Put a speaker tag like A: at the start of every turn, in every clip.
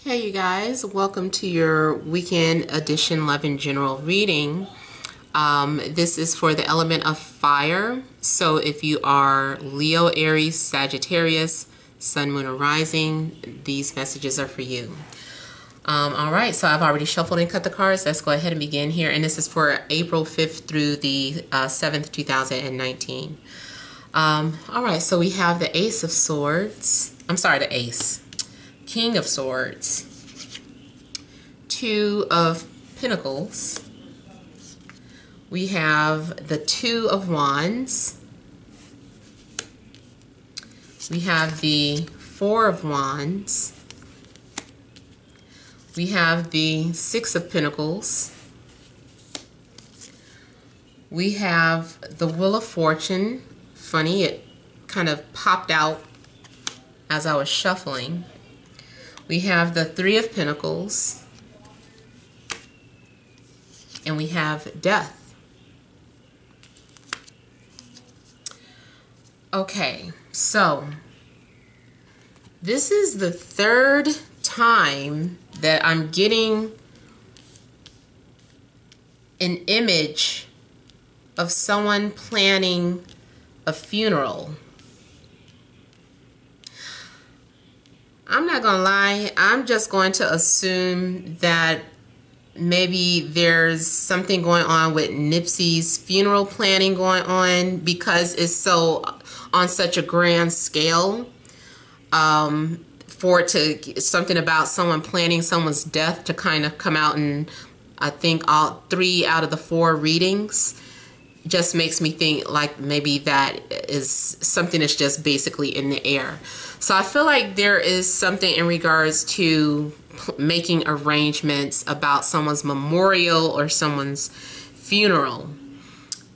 A: Hey you guys, welcome to your weekend edition love and general reading. This is for the element of fire. So if you are Leo, Aries, Sagittarius, Sun, Moon, or Rising, these messages are for you. All right, so I've already shuffled and cut the cards. Let's go ahead and begin here. And this is for April 5th through the 7th, 2019. All right, so we have the Ace of Swords. I'm sorry, the Ace. King of Swords, Two of Pentacles, we have the Two of Wands, we have the Four of Wands, we have the Six of Pentacles, we have the Wheel of Fortune. Funny, it kind of popped out as I was shuffling. We have the Three of Pentacles, and we have Death. Okay, so this is the third time that I'm getting an image of someone planning a funeral. I'm not gonna lie, I'm just going to assume that maybe there's something going on with Nipsey's funeral planning going on because it's so on such a grand scale. For it to, something about someone planning someone's death to kind of come out, and I think all 3 out of the 4 readings just makes me think like maybe that is something that's just basically in the air. So I feel like there is something in regards to making arrangements about someone's memorial or someone's funeral.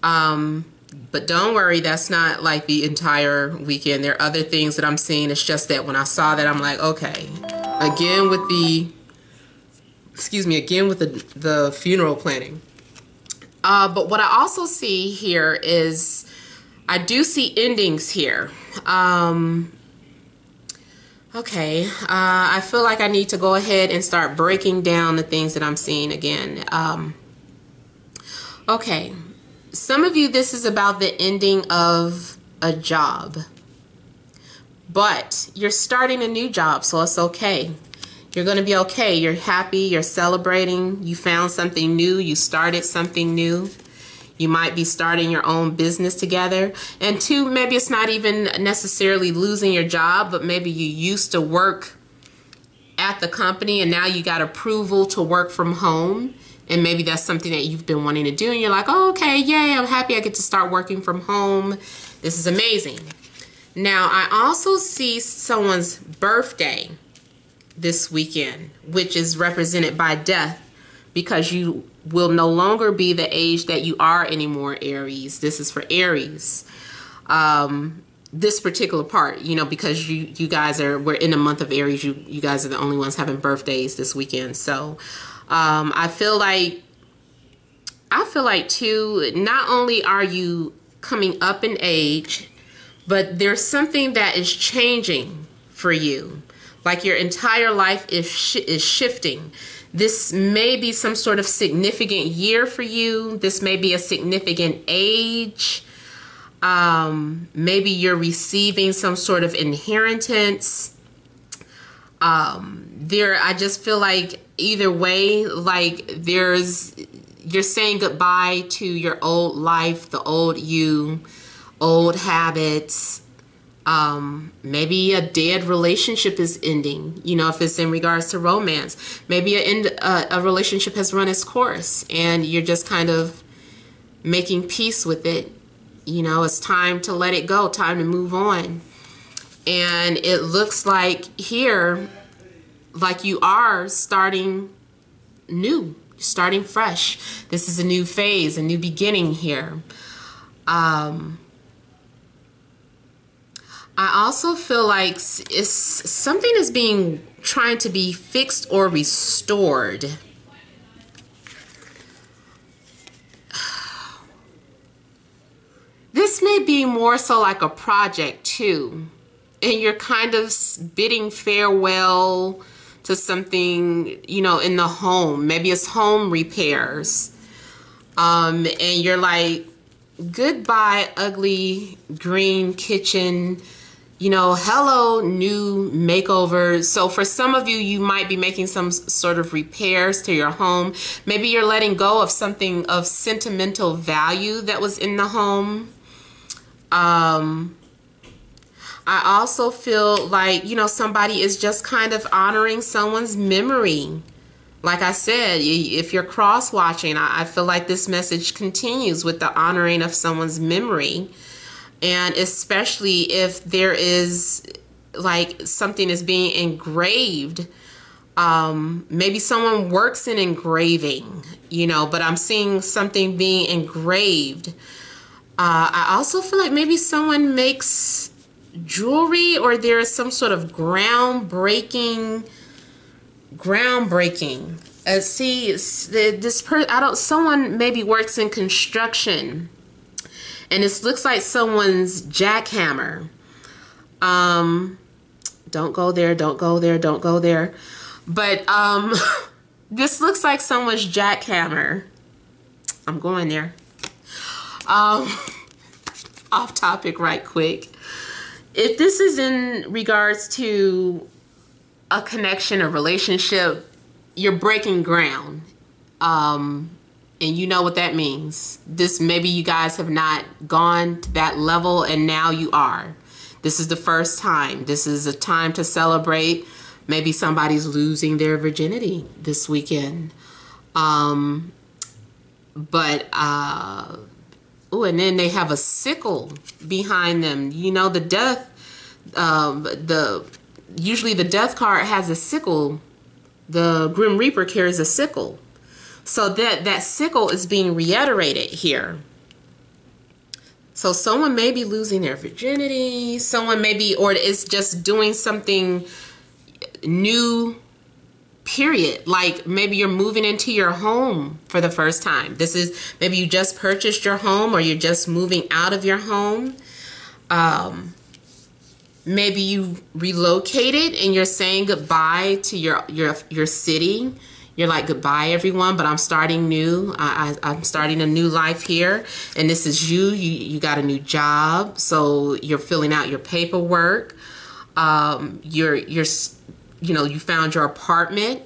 A: But don't worry, that's not like the entire weekend. There are other things that I'm seeing. It's just that when I saw that, I'm like, okay, again with the, again with the funeral planning. But what I also see here is I do see endings here. Okay, I feel like I need to go ahead and start breaking down the things that I'm seeing again. Okay, some of you, this is about the ending of a job. But you're starting a new job, so it's okay. You're going to be okay. You're happy. You're celebrating. You found something new. You started something new. You might be starting your own business together. And 2, maybe it's not even necessarily losing your job, but maybe you used to work at the company and now you got approval to work from home. And maybe that's something that you've been wanting to do. And you're like, oh, okay, yay, I'm happy I get to start working from home. This is amazing. Now, I also see someone's birthday this weekend, which is represented by death, because you will no longer be the age that you are anymore, Aries. This is for Aries. This particular part, you know, because you guys we're in the month of Aries. You guys are the only ones having birthdays this weekend. So I feel like too, not only are you coming up in age, but there's something that is changing for you. Like your entire life is shifting. This may be some sort of significant year for you. This may be a significant age. Maybe you're receiving some sort of inheritance. I just feel like either way, like you're saying goodbye to your old life, the old you, old habits. Maybe a dead relationship is ending, you know, if it's in regards to romance. Maybe a relationship has run its course and you're just kind of making peace with it. You know, it's time to let it go, time to move on. And it looks like here, like you are starting new, starting fresh. This is a new phase, a new beginning here. I also feel like something is trying to be fixed or restored. This may be more so like a project too. And you're kind of bidding farewell to something, you know, in the home. Maybe it's home repairs. And you're like, goodbye, ugly green kitchen. You know, hello, new makeover. So for some of you, you might be making some sort of repairs to your home. Maybe you're letting go of something of sentimental value that was in the home. I also feel like, you know, somebody is just kind of honoring someone's memory. Like I said, if you're cross-watching, I feel like this message continues with the honoring of someone's memory. And especially if there is like something is being engraved. Maybe someone works in engraving, you know, but I'm seeing something being engraved. I also feel like maybe someone makes jewelry, or there is some sort of groundbreaking. See, this person, someone maybe works in construction. And this looks like someone's jackhammer. Don't go there, don't go there, don't go there. But this looks like someone's jackhammer. I'm going there. Off topic right quick. If this is in regards to a connection, a relationship, you're breaking ground. And you know what that means. This, maybe you guys have not gone to that level and now you are. This is the first time. This is a time to celebrate. Maybe somebody's losing their virginity this weekend. And then they have a sickle behind them. You know, the death, usually the death card has a sickle. The Grim Reaper carries a sickle. So that sickle is being reiterated here. So someone may be losing their virginity. Someone may be, or is just doing something new, period. Like maybe you're moving into your home for the first time. This is, maybe you just purchased your home, or you're just moving out of your home. Maybe you relocated and you're saying goodbye to your city. You're like, goodbye everyone, but I'm starting new. I'm starting a new life here. And this is you got a new job. So you're filling out your paperwork. You found your apartment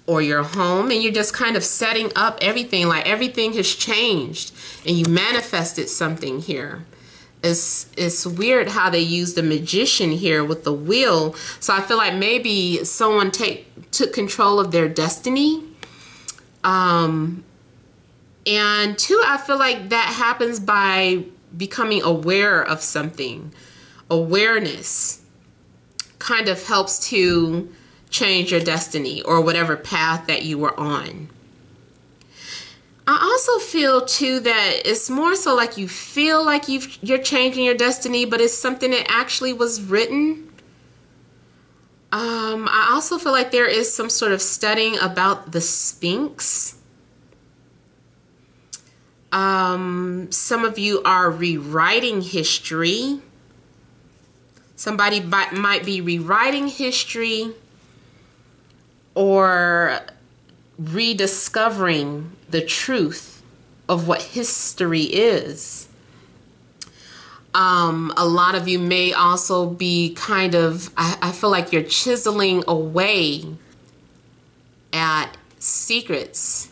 A: or your home, and you're just kind of setting up everything. Like everything has changed and you manifested something here. It's weird how they use the Magician here with the wheel. So I feel like maybe someone took control of their destiny. And two, I feel like that happens by becoming aware of something. Awareness kind of helps to change your destiny or whatever path that you were on. I also feel too that it's more so like you feel like you're changing your destiny, but it's something that actually was written. I also feel like there is some sort of studying about the Sphinx. Some of you are rewriting history. Somebody might be rewriting history or rediscovering the truth of what history is. A lot of you may also be kind of, I feel like you're chiseling away at secrets.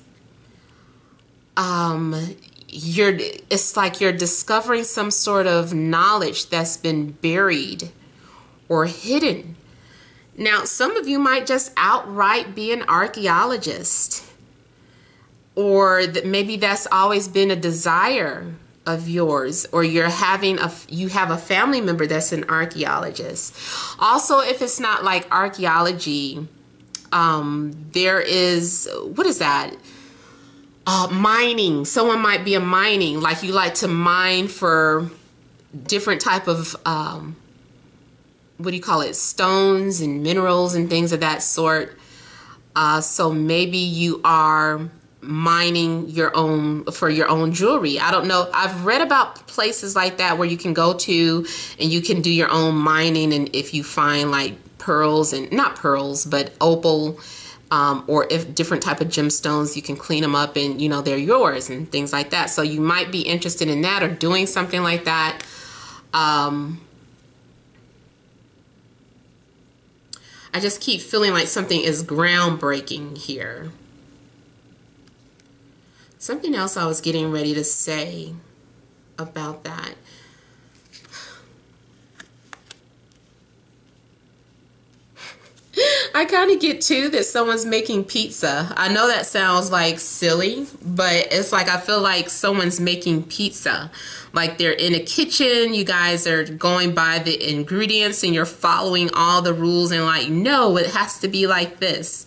A: It's like you're discovering some sort of knowledge that's been buried or hidden. Now, some of you might just outright be an archaeologist, or maybe that's always been a desire of yours, or you have a family member that's an archaeologist. Also, if it's not like archaeology, there is, what is that? Mining. Someone might be a mining, like you like to mine for different type of what do you call it, stones and minerals and things of that sort. So maybe you are mining for your own jewelry. I don't know. I've read about places like that where you can go to and you can do your own mining, and if you find like pearls, and not pearls, but opal, or if different type of gemstones, you can clean them up and, you know, they're yours and things like that. So you might be interested in that or doing something like that. I just keep feeling like something is groundbreaking here. Something else I was getting ready to say about that. I kind of get too that someone's making pizza. I know that sounds like silly, but it's like I feel like someone's making pizza. Like they're in a kitchen, you guys are going by the ingredients and you're following all the rules and like, no, it has to be like this.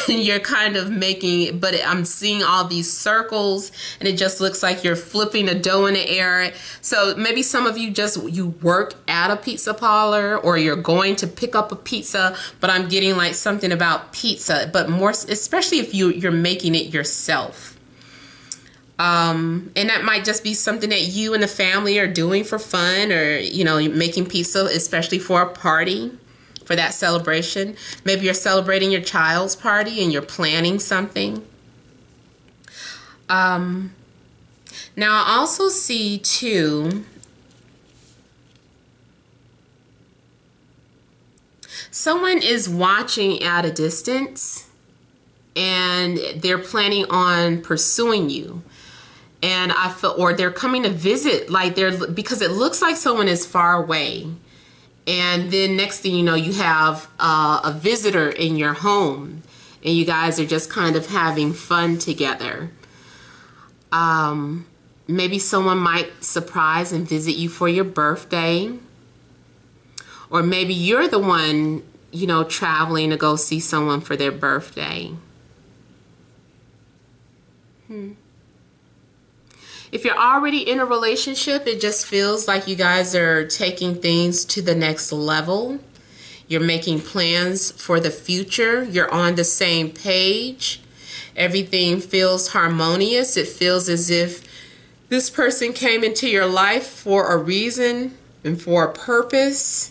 A: And you're kind of making it, but I'm seeing all these circles and it just looks like you're flipping a dough in the air. So maybe some of you you work at a pizza parlor or you're going to pick up a pizza, but I'm getting like something about pizza, but more, especially if you're making it yourself. And that might just be something that you and the family are doing for fun, or, you know, making pizza, especially for a party. For that celebration. Maybe you're celebrating your child's party and you're planning something. Now I also see too, someone is watching at a distance and they're planning on pursuing you. And I feel, or they're coming to visit, like because it looks like someone is far away. And then next thing you know, you have a visitor in your home and you guys are just kind of having fun together. Maybe someone might surprise and visit you for your birthday. Or maybe you're the one, you know, traveling to go see someone for their birthday. If you're already in a relationship, it just feels like you guys are taking things to the next level. You're making plans for the future. You're on the same page. Everything feels harmonious. It feels as if this person came into your life for a reason and for a purpose.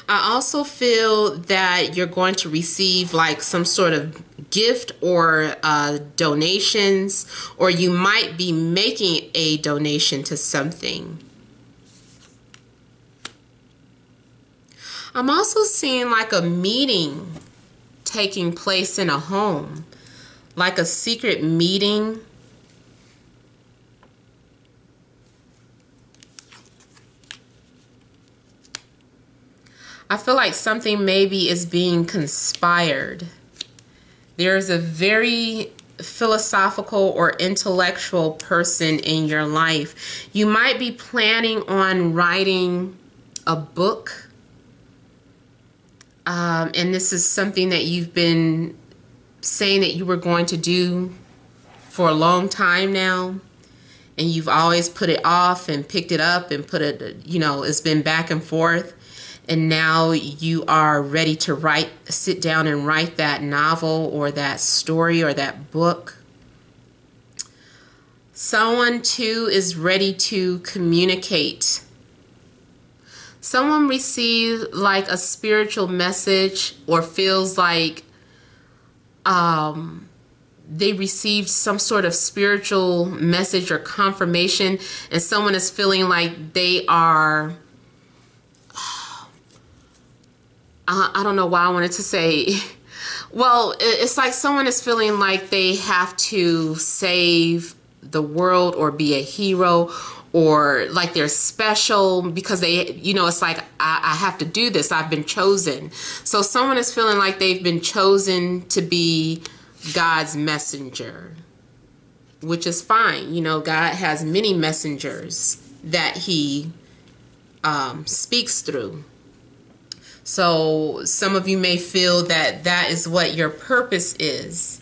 A: I also feel that you're going to receive like some sort of gift or donations, or you might be making a donation to something. I'm also seeing like a meeting taking place in a home, like a secret meeting. I feel like something maybe is being conspired. There's a very philosophical or intellectual person in your life. You might be planning on writing a book. And this is something that you've been saying that you were going to do for a long time now. And you've always put it off and picked it up and put it, you know, it's been back and forth. And now you are ready to sit down and write that novel or that story or that book. Someone too is ready to communicate. Someone received like a spiritual message or feels like they received some sort of spiritual message or confirmation, and someone is feeling like they are... I don't know why I wanted to say, well, it's like someone is feeling like they have to save the world or be a hero, or like they're special because they, you know, it's like, I have to do this. I've been chosen. So someone is feeling like they've been chosen to be God's messenger, which is fine. You know, God has many messengers that he speaks through. So some of you may feel that that is what your purpose is.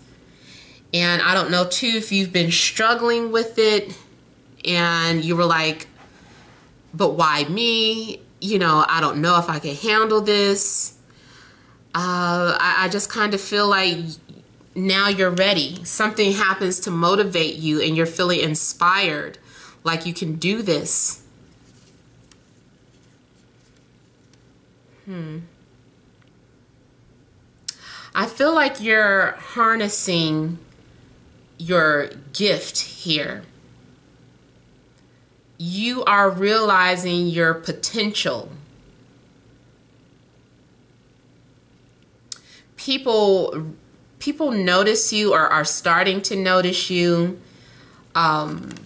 A: And I don't know too if you've been struggling with it and you were like, but why me? You know, I don't know if I can handle this. I just kind of feel like now you're ready. Something happens to motivate you and you're feeling inspired. like you can do this. I feel like you're harnessing your gift here. You are realizing your potential. People notice you, or are starting to notice you.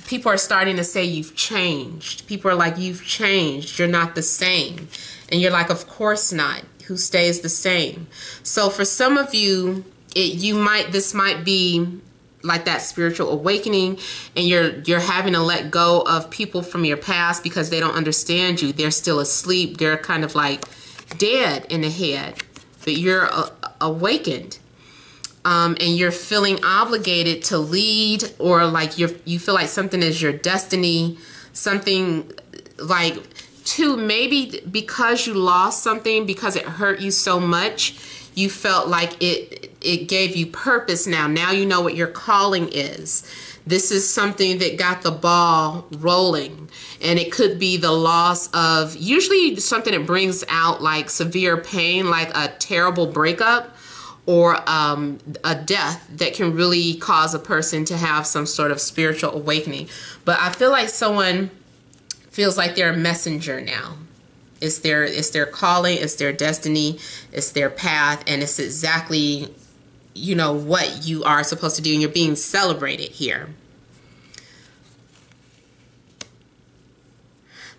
A: People are starting to say you've changed. People are like, you've changed. You're not the same. And you're like, of course not. Who stays the same? So for some of you, this might be like that spiritual awakening, and you're having to let go of people from your past because they don't understand you. They're still asleep. They're kind of like dead in the head, but you're awakened. And you're feeling obligated to lead, or like you feel like something is your destiny, something like maybe because you lost something, because it hurt you so much, you felt like it gave you purpose now. Now you know what your calling is. This is something that got the ball rolling. And it could be the loss of, usually something that brings out like severe pain, like a terrible breakup, or a death that can really cause a person to have some sort of spiritual awakening. But I feel like someone feels like they're a messenger now. It's their calling, it's their destiny, it's their path, and it's exactly, you know, what you are supposed to do, and you're being celebrated here.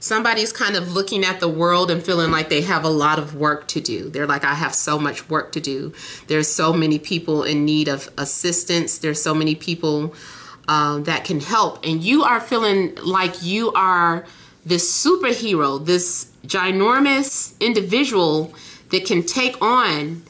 A: Somebody's kind of looking at the world and feeling like they have a lot of work to do. They're like, I have so much work to do. There's so many people in need of assistance. There's so many people that can help. And you are feeling like you are this superhero, this ginormous individual that can take on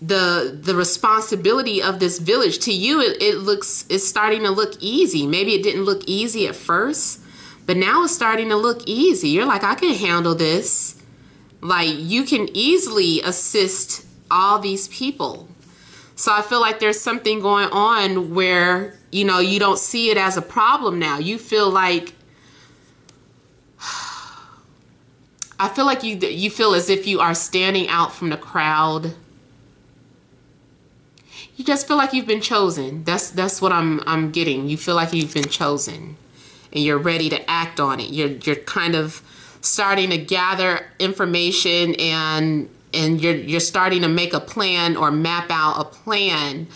A: the responsibility of this village. To you, it's starting to look easy. Maybe it didn't look easy at first, but now it's starting to look easy. You're like, I can handle this. Like, you can easily assist all these people. So I feel like there's something going on where, you know, you don't see it as a problem now. You feel like, I feel like you feel as if you are standing out from the crowd. You just feel like you've been chosen. That's what I'm getting. You feel like you've been chosen, and you're ready to act on it. You're kind of starting to gather information, and you're starting to make a plan or map out a plan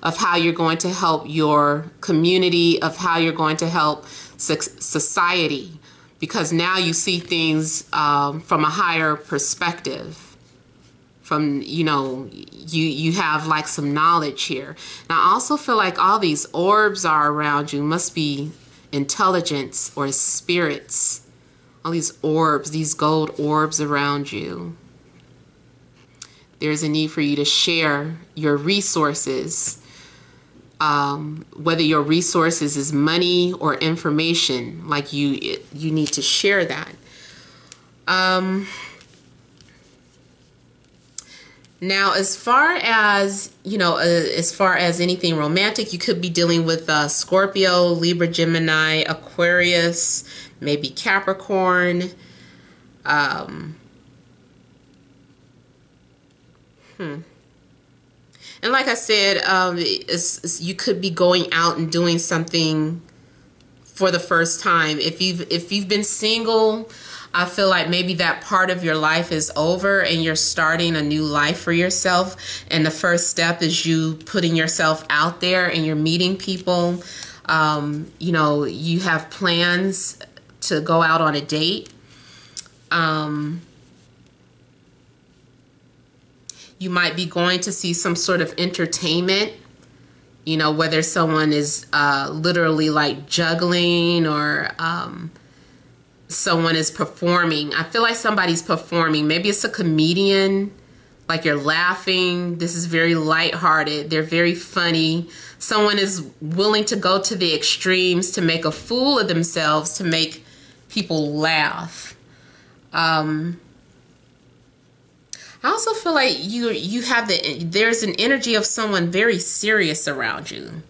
A: of how you're going to help your community, of how you're going to help society. Because now you see things from a higher perspective. From, you know, you have like some knowledge here. Now I also feel like all these orbs are around you must be intelligence or spirits. All these orbs, these gold orbs around you. There's a need for you to share your resources. Whether your resources is money or information, like you need to share that. Now, as far as, you know, as far as anything romantic, you could be dealing with Scorpio, Libra, Gemini, Aquarius, maybe Capricorn. And like I said, you could be going out and doing something for the first time. If you've been single, I feel like maybe that part of your life is over and you're starting a new life for yourself. And the first step is you putting yourself out there and you're meeting people. You know, you have plans to go out on a date. You might be going to see some sort of entertainment, you know, whether someone is literally like juggling or someone is performing. I feel like somebody's performing. Maybe it's a comedian, like you're laughing. This is very lighthearted. They're very funny. Someone is willing to go to the extremes to make a fool of themselves, to make people laugh. I also feel like you have there's an energy of someone very serious around you.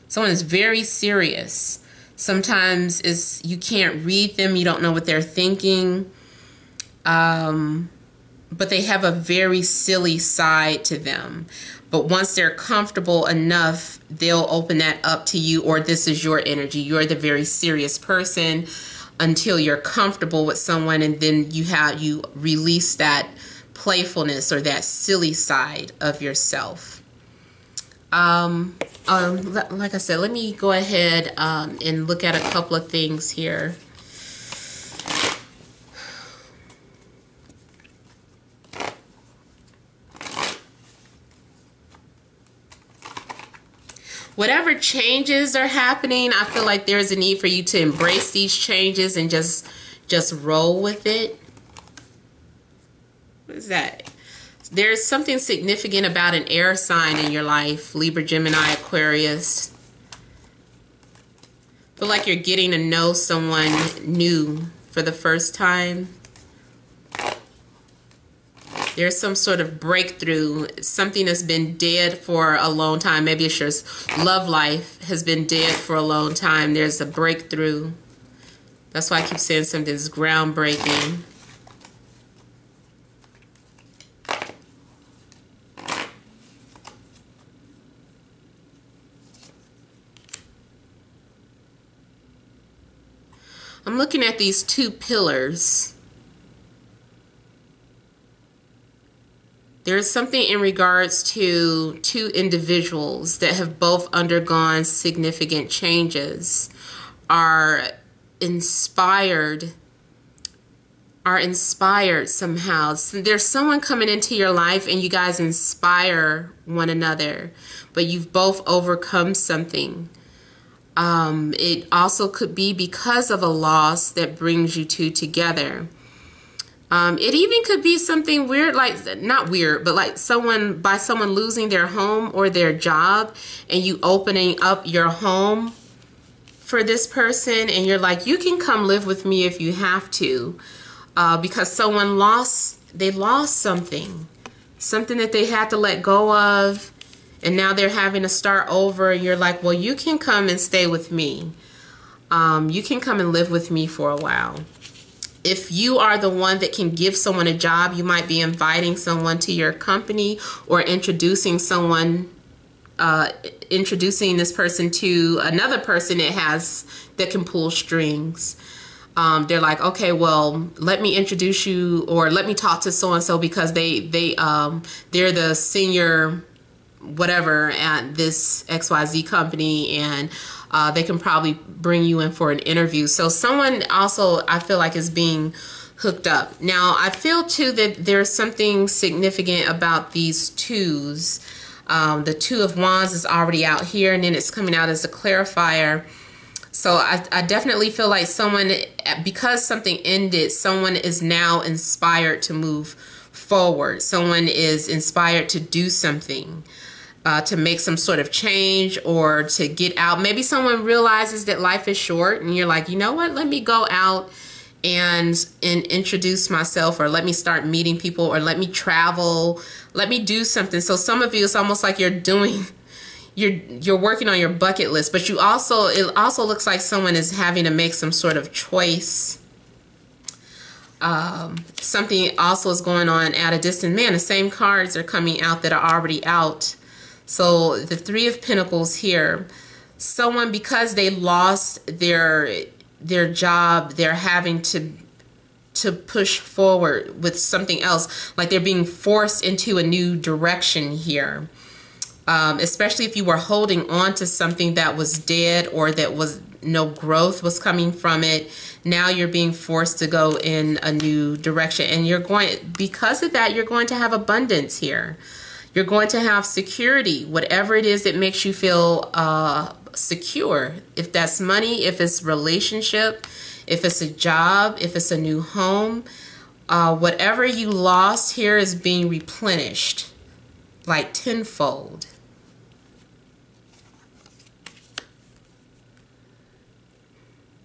A: Someone is very serious. Sometimes you can't read them. You don't know what they're thinking. But they have a very silly side to them. But once they're comfortable enough, they'll open that up to you, or this is your energy. You're the very serious person until you're comfortable with someone, and then you release that playfulness or that silly side of yourself. Like I said, let me go ahead and look at a couple of things here. Whatever changes are happening, I feel like there's a need for you to embrace these changes and just roll with it. What is that? There's something significant about an air sign in your life. Libra, Gemini, Aquarius. I feel like you're getting to know someone new for the first time. There's some sort of breakthrough. Something that's been dead for a long time. Maybe it's your love life has been dead for a long time. There's a breakthrough. That's why I keep saying something's groundbreaking. I'm looking at these two pillars. There's something in regards to two individuals that have both undergone significant changes, are inspired somehow. So there's someone coming into your life and you guys inspire one another, but you've both overcome something. It also could be because of a loss that brings you two together. It even could be something weird, like, not weird, but like someone losing their home or their job, and you opening up your home for this person, and you're like, you can come live with me if you have to, because someone lost something that they had to let go of, and now they're having to start over, and you're like, well, you can come and stay with me. You can come and live with me for a while. If you are the one that can give someone a job, you might be inviting someone to your company or introducing this person to another person that can pull strings. They're like, okay, well, let me introduce you, or let me talk to so-and-so because they're the senior whatever at this XYZ company, and they can probably bring you in for an interview. So someone also, I feel like, is being hooked up. Now, I feel too that there's something significant about these twos. The Two of Wands is already out here, and then it's coming out as a clarifier. So I definitely feel like someone, because something ended, someone is now inspired to move forward. Someone is inspired to do something. To make some sort of change or to get out. Maybe someone realizes that life is short and you're like, you know what, let me go out and introduce myself, or let me start meeting people, or let me travel, let me do something. So some of you, it's almost like you're working on your bucket list, but it also looks like someone is having to make some sort of choice. Something also is going on at a distance. Man, the same cards are coming out that are already out. So the Three of Pentacles here, someone, because they lost their job, they're having to push forward with something else, like they're being forced into a new direction here. Especially if you were holding on to something that was dead, or that was no growth was coming from it. Now you're being forced to go in a new direction, and because of that, you're going to have abundance here. You're going to have security, whatever it is that makes you feel secure. If that's money, if it's relationship, if it's a job, if it's a new home, whatever you lost here is being replenished, like tenfold.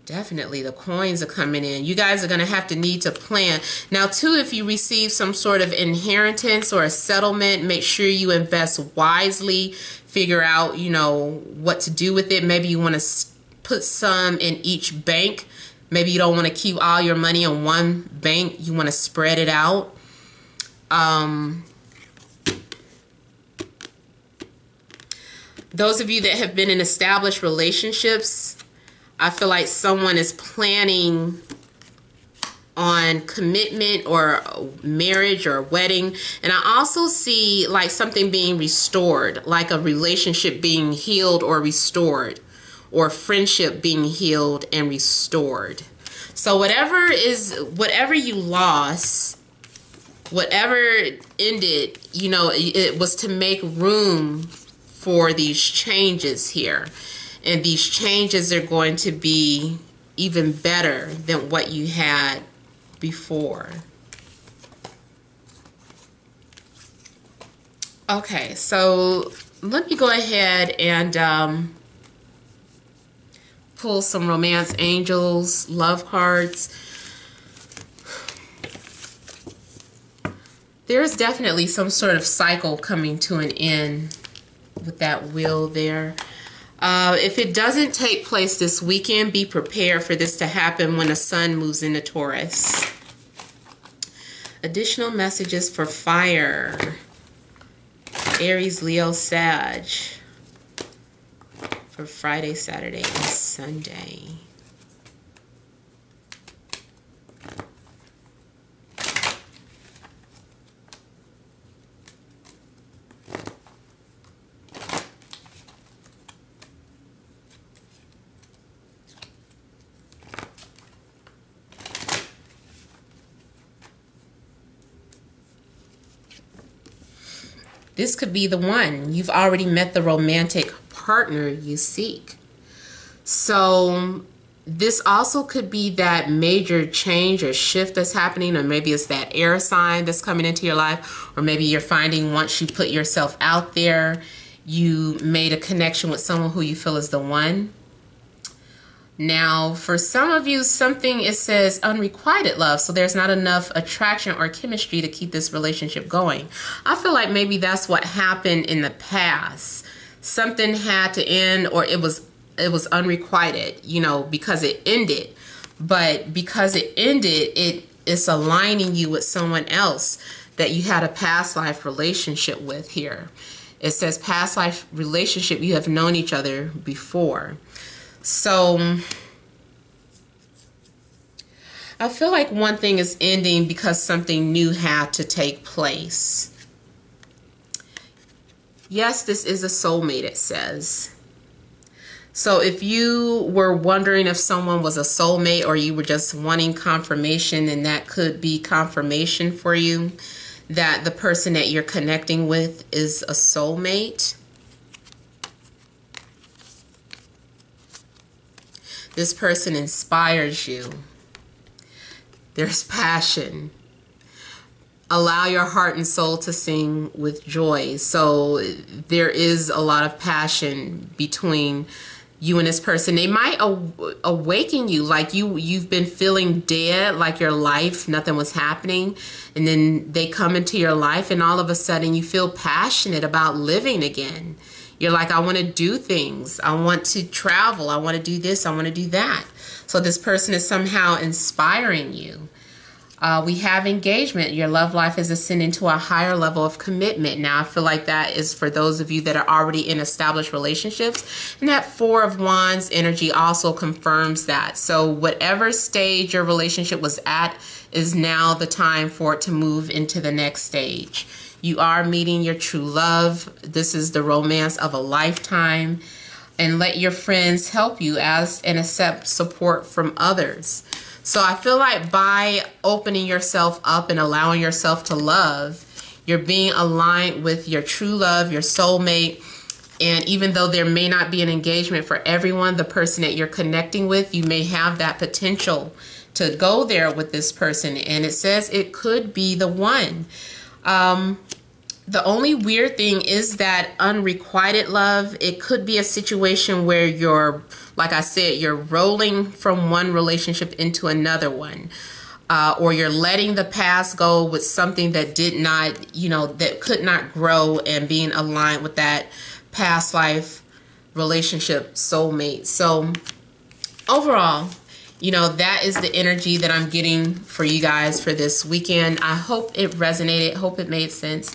A: Definitely, the coins are coming in. You guys are going to need to plan. Now, too, if you receive some sort of inheritance or a settlement, make sure you invest wisely. Figure out, what to do with it. Maybe you want to put some in each bank. Maybe you don't want to keep all your money in one bank. You want to spread it out. Those of you that have been in established relationships, I feel like someone is planning on commitment or marriage or wedding. And I also see like something being restored, like a relationship being healed or restored, or friendship being healed and restored. So whatever you lost, whatever ended, you know, it was to make room for these changes here. And these changes are going to be even better than what you had before. Okay, so let me go ahead and pull some romance angels, love cards. There's definitely some sort of cycle coming to an end with that wheel there. If it doesn't take place this weekend, be prepared for this to happen when the sun moves into Taurus. Additional messages for fire. Aries, Leo, Sag. For Friday, Saturday, and Sunday. This could be the one. You've already met the romantic partner you seek. So this also could be that major change or shift that's happening, or maybe it's that air sign that's coming into your life, or maybe you're finding once you put yourself out there, you made a connection with someone who you feel is the one. Now, for some of you, it says unrequited love. So there's not enough attraction or chemistry to keep this relationship going. I feel like maybe that's what happened in the past. Something had to end, or it was unrequited, you know, because it ended. But because it ended, it's aligning you with someone else that you had a past life relationship with here. It says past life relationship, you have known each other before. So I feel like one thing is ending because something new had to take place. Yes, this is a soulmate, it says. So if you were wondering if someone was a soulmate, or you were just wanting confirmation, then that could be confirmation for you that the person that you're connecting with is a soulmate. This person inspires you. There's passion. Allow your heart and soul to sing with joy. So there is a lot of passion between you and this person. They might awaken you, like you've been feeling dead, like your life, nothing was happening. And then they come into your life and all of a sudden you feel passionate about living again. You're like, I want to do things. I want to travel. I want to do this. I want to do that. So this person is somehow inspiring you. We have engagement. Your love life is ascending to a higher level of commitment. Now, I feel like that is for those of you that are already in established relationships. And that Four of Wands energy also confirms that. So whatever stage your relationship was at is now the time for it to move into the next stage. You are meeting your true love. This is the romance of a lifetime. And let your friends help you and accept support from others. So I feel like by opening yourself up and allowing yourself to love, you're being aligned with your true love, your soulmate. And even though there may not be an engagement for everyone, the person that you're connecting with, you may have that potential to go there with this person. And it says it could be the one. The only weird thing is that unrequited love. It could be a situation where you're, like I said, you're rolling from one relationship into another one. Or you're letting the past go with something that did not, that could not grow, and being aligned with that past life relationship soulmate. So overall, you know, that is the energy that I'm getting for you guys for this weekend. I hope it resonated. Hope it made sense.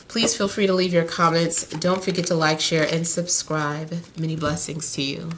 A: Please feel free to leave your comments. Don't forget to like, share, and subscribe. Many blessings to you.